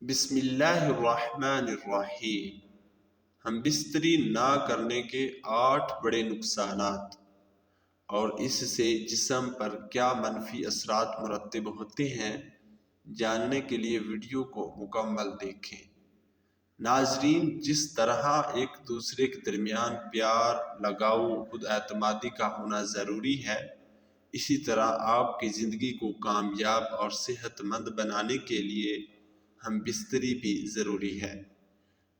بسم اللہ الرحمن الرحیم۔ ہم بستری نہ کرنے کے 8 بڑے نقصانات اور اس سے جسم پر کیا منفی اثرات مرتب ہوتے ہیں جاننے کے لیے ویڈیو کو مکمل دیکھیں۔ ناظرین، جس طرح ایک دوسرے کے درمیان پیار، لگاؤ، خود اعتمادی کا ہونا ضروری ہے، اسی طرح آپ کی زندگی کو کامیاب اور صحت مند بنانے کے لیے ہم بستری بھی ضروری ہے۔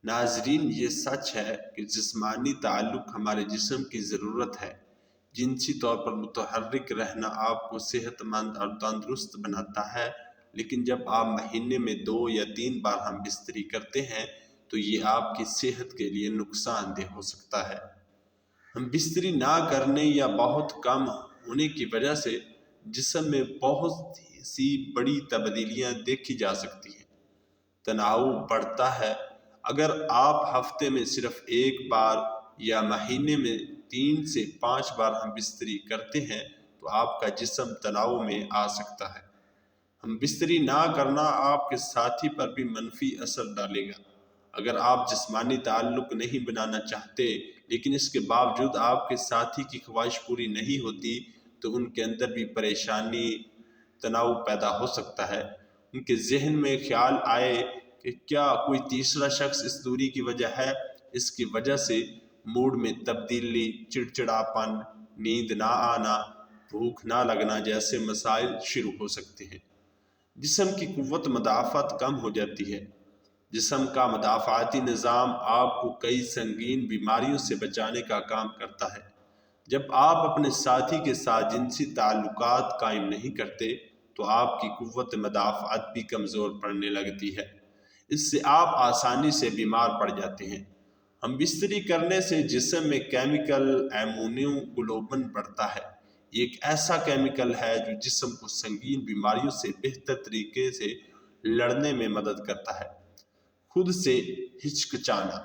ناظرین، یہ سچ ہے کہ جسمانی تعلق ہمارے جسم کی ضرورت ہے۔ جنسی طور پر متحرک رہنا آپ کو صحت مند اور تندرست بناتا ہے، لیکن جب آپ مہینے میں 2 یا 3 بار ہم بستری کرتے ہیں تو یہ آپ کی صحت کے لیے نقصان دہ ہو سکتا ہے۔ ہم بستری نہ کرنے یا بہت کم ہونے کی وجہ سے جسم میں بہت سی بڑی تبدیلیاں دیکھی جا سکتی ہیں۔ تناؤ بڑھتا ہے۔ اگر آپ ہفتے میں صرف 1 بار یا مہینے میں 3 سے 5 بار ہم بستری کرتے ہیں تو آپ کا جسم تناؤ میں آ سکتا ہے۔ ہم بستری نہ کرنا آپ کے ساتھی پر بھی منفی اثر ڈالے گا۔ اگر آپ جسمانی تعلق نہیں بنانا چاہتے لیکن اس کے باوجود آپ کے ساتھی کی خواہش پوری نہیں ہوتی تو ان کے اندر بھی پریشانی، تناؤ پیدا ہو سکتا ہے۔ ان کے ذہن میں خیال آئے کہ کیا کوئی تیسرا شخص اس دوری کی وجہ ہے۔ اس کی وجہ سے موڈ میں تبدیلی، چڑچڑاپن، نیند نہ آنا، بھوک نہ لگنا جیسے مسائل شروع ہو سکتے ہیں۔ جسم کی قوت مدافعت کم ہو جاتی ہے۔ جسم کا مدافعاتی نظام آپ کو کئی سنگین بیماریوں سے بچانے کا کام کرتا ہے۔ جب آپ اپنے ساتھی کے ساتھ جنسی تعلقات قائم نہیں کرتے تو آپ کی قوت مدافعت بھی کمزور پڑنے لگتی ہے۔ اس سے آپ آسانی سے بیمار پڑ جاتے ہیں۔ ہم بستری کرنے سے جسم میں کیمیکل ایمونو گلوبن بڑھتا ہے۔ یہ ایک ایسا کیمیکل ہے جو جسم کو سنگین بیماریوں سے بہتر طریقے سے لڑنے میں مدد کرتا ہے۔ خود سے ہچکچانا۔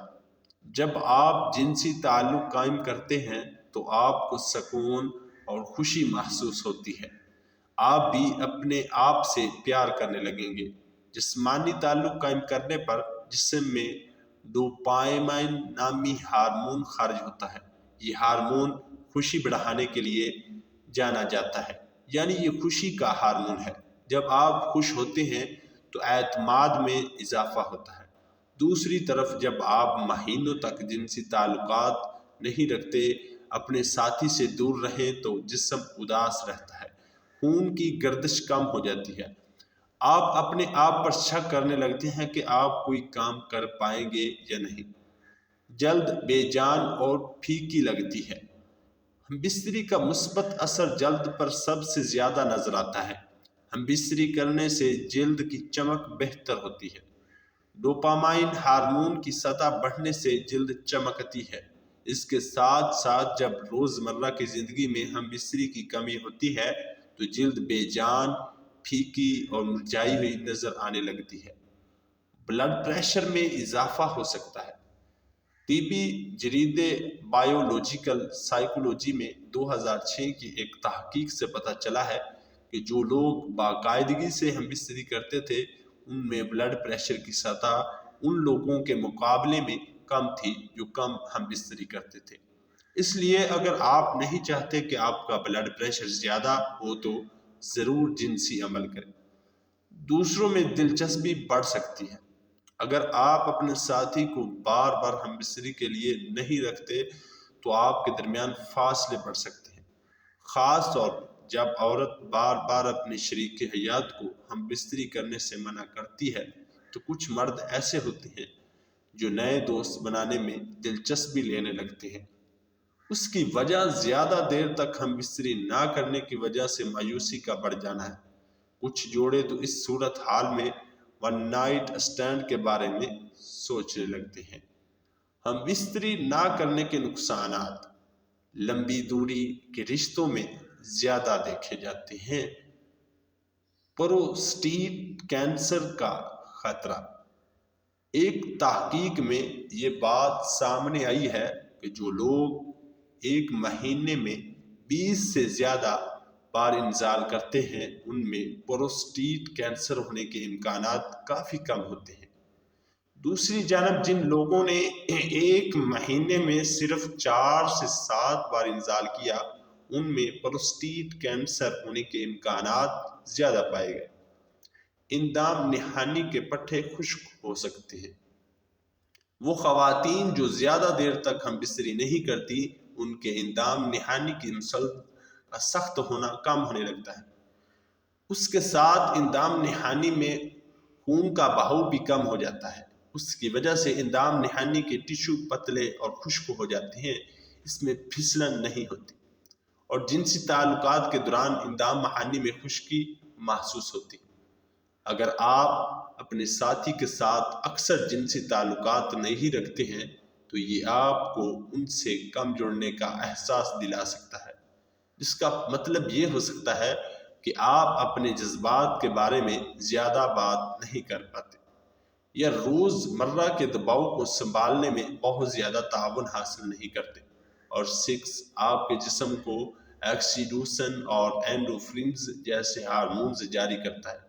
جب آپ جنسی تعلق قائم کرتے ہیں تو آپ کو سکون اور خوشی محسوس ہوتی ہے۔ آپ بھی اپنے آپ سے پیار کرنے لگیں گے۔ جسمانی تعلق قائم کرنے پر جسم میں ڈوپامائن نامی ہارمون خارج ہوتا ہے۔ یہ ہارمون خوشی بڑھانے کے لیے جانا جاتا ہے، یعنی یہ خوشی کا ہارمون ہے۔ جب آپ خوش ہوتے ہیں تو اعتماد میں اضافہ ہوتا ہے۔ دوسری طرف جب آپ مہینوں تک جنسی تعلقات نہیں رکھتے، اپنے ساتھی سے دور رہیں تو جسم اداس رہتا ہے، خون کی گردش کم ہو جاتی ہے۔ آپ اپنے آپ پر شک کرنے لگتے ہیں کہ آپ کوئی کام کر پائیں گے یا نہیں۔ جلد بے جان اور پھیکی لگتی ہے۔ ہم بستری کا مثبت اثر جلد پر سب سے زیادہ نظر آتا ہے۔ ہم بستری کرنے سے جلد کی چمک بہتر ہوتی ہے۔ ڈوپامائن ہارمون کی سطح بڑھنے سے جلد چمکتی ہے۔ اس کے ساتھ ساتھ جب روزمرہ کی زندگی میں ہم بستری کی کمی ہوتی ہے تو جلد بے جان، پھیکی اور مرجھائی ہوئی نظر آنے لگتی ہے۔ بلڈ پریشر میں اضافہ ہو سکتا ہے۔ طبی جریدے بایولوجیکل سائیکولوجی میں 2006 کی ایک تحقیق سے پتہ چلا ہے کہ جو لوگ باقاعدگی سے ہم بستری کرتے تھے ان میں بلڈ پریشر کی سطح ان لوگوں کے مقابلے میں کم تھی جو کم ہم بستری کرتے تھے۔ اس لیے اگر آپ نہیں چاہتے کہ آپ کا بلڈ پریشر زیادہ ہو تو ضرور جنسی عمل کریں۔ دوسروں میں دلچسپی بڑھ سکتی ہے۔ اگر آپ اپنے ساتھی کو بار بار ہم بستری کے لیے نہیں رکھتے تو آپ کے درمیان فاصلے بڑھ سکتے ہیں، خاص طور پر جب عورت بار بار اپنے شریک حیات کو ہم بستری کرنے سے منع کرتی ہے تو کچھ مرد ایسے ہوتے ہیں جو نئے دوست بنانے میں دلچسپی لینے لگتے ہیں۔ اس کی وجہ زیادہ دیر تک ہم بستری نہ کرنے کی وجہ سے مایوسی کا بڑھ جانا ہے۔ کچھ جوڑے تو اس صورت حال میں ون نائٹ اسٹینڈ کے بارے میں سوچنے لگتے ہیں۔ ہم بستری نہ کرنے کے نقصانات۔ لمبی دوری کے رشتوں میں زیادہ دیکھے جاتے ہیں۔ پروسٹیٹ کینسر کا خطرہ۔ ایک تحقیق میں یہ بات سامنے آئی ہے کہ جو لوگ ایک مہینے میں 20 سے زیادہ بار انزال کرتے ہیں ان میں پروسٹیٹ کینسر ہونے کے امکانات کافی کم ہوتے ہیں۔ دوسری جانب جن لوگوں نے ایک مہینے میں صرف 4 سے 7 بار انزال کیا ان میں پروسٹیٹ کینسر ہونے کے امکانات زیادہ پائے گئے۔ اندام نہانی کے پٹھے خشک ہو سکتے ہیں۔ وہ خواتین جو زیادہ دیر تک ہم بستری نہیں کرتی ان کے اندام نہانی کی مسل کا سخت ہونا کم ہونے لگتا ہے۔ اس کے ساتھ اندام نہانی میں خون کا بہاؤ بھی کم ہو جاتا ہے۔ اس کی وجہ سے اندام نہانی کے ٹشو پتلے اور خشک ہو جاتے ہیں، اس میں پھسلن نہیں ہوتی، اور جنسی تعلقات کے دوران اندام نہانی میں خشکی محسوس ہوتی۔ اگر آپ اپنے ساتھی کے ساتھ اکثر جنسی تعلقات نہیں رکھتے ہیں تو یہ آپ کو ان سے کم جڑنے کا احساس دلا سکتا ہے، جس کا مطلب یہ ہو سکتا ہے کہ آپ اپنے جذبات کے بارے میں زیادہ بات نہیں کر پاتے یا روز مرہ کے دباؤ کو سنبھالنے میں بہت زیادہ تعاون حاصل نہیں کرتے، اور سیکس آپ کے جسم کو آکسیٹوسن اور اینڈورفنز جیسے ہارمونز جاری کرتا ہے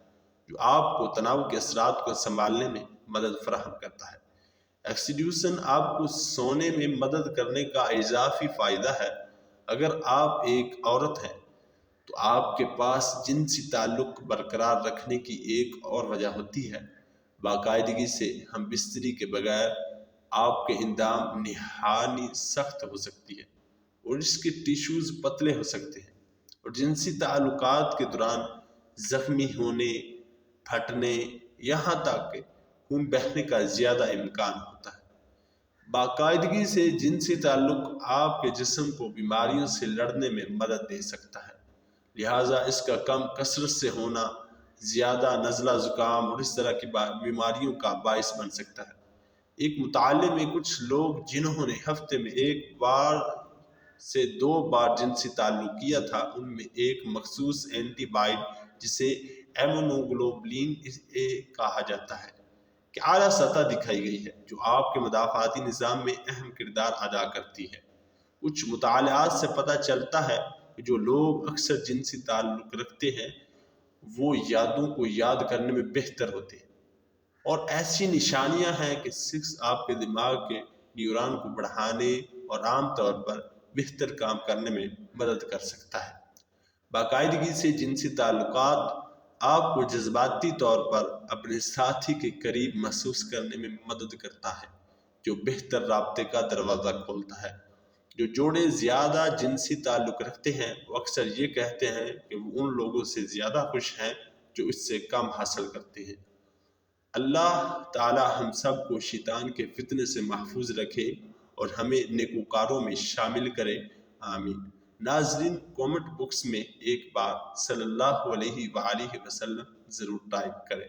جو آپ کو تناؤ کے اثرات کو سنبھالنے میں مدد فراہم کرتا ہے۔ آکسیٹوسن آپ کو سونے میں مدد کرنے کا اضافی فائدہ ہے۔ اگر آپ ایک عورت ہیں تو آپ کے پاس جنسی تعلق برقرار رکھنے کی ایک اور وجہ ہوتی ہے۔ باقاعدگی سے ہم بستری کے بغیر آپ کے اندام نہانی سخت ہو سکتی ہے اور اس کے ٹیشوز پتلے ہو سکتے ہیں، اور جنسی تعلقات کے دوران زخمی ہونے، پھٹنے، یہاں تک کہ خون بہنے کا زیادہ امکان ہوتا ہے۔ باقاعدگی سے جنسی تعلق آپ کے جسم کو بیماریوں سے لڑنے میں مدد دے سکتا ہے، لہٰذا اس کا کم کثرت سے ہونا زیادہ نزلہ زکام اور اس طرح کی بیماریوں کا باعث بن سکتا ہے۔ ایک مطالعے میں کچھ لوگ جنہوں نے ہفتے میں 1 بار سے 2 بار جنسی تعلق کیا تھا ان میں ایک مخصوص اینٹی باڈی جسے ایمونوگلوبولن اے کہا جاتا ہے کہ اعلیٰ سطح دکھائی گئی ہے، جو آپ کے مدافعاتی نظام میں اہم کردار ادا کرتی ہے۔ کچھ مطالعات سے پتہ چلتا ہے کہ جو لوگ اکثر جنسی تعلق رکھتے ہیں وہ یادوں کو یاد کرنے میں بہتر ہوتے ہیں، اور ایسی نشانیاں ہیں کہ سیکس آپ کے دماغ کے نیورون کو بڑھانے اور عام طور پر بہتر کام کرنے میں مدد کر سکتا ہے۔ باقاعدگی سے جنسی تعلقات آپ کو جذباتی طور پر اپنے ساتھی کے قریب محسوس کرنے میں مدد کرتا ہے، جو بہتر رابطے کا دروازہ کھولتا ہے۔ جو جوڑے زیادہ جنسی تعلق رکھتے ہیں وہ اکثر یہ کہتے ہیں کہ وہ ان لوگوں سے زیادہ خوش ہیں جو اس سے کم حاصل کرتے ہیں۔ اللہ تعالی ہم سب کو شیطان کے فتنے سے محفوظ رکھے اور ہمیں نیکوکاروں میں شامل کرے، آمین۔ ناظرین، کومنٹ باکس میں ایک بار صلی اللہ علیہ وآلہ وسلم ضرور ٹائپ کریں۔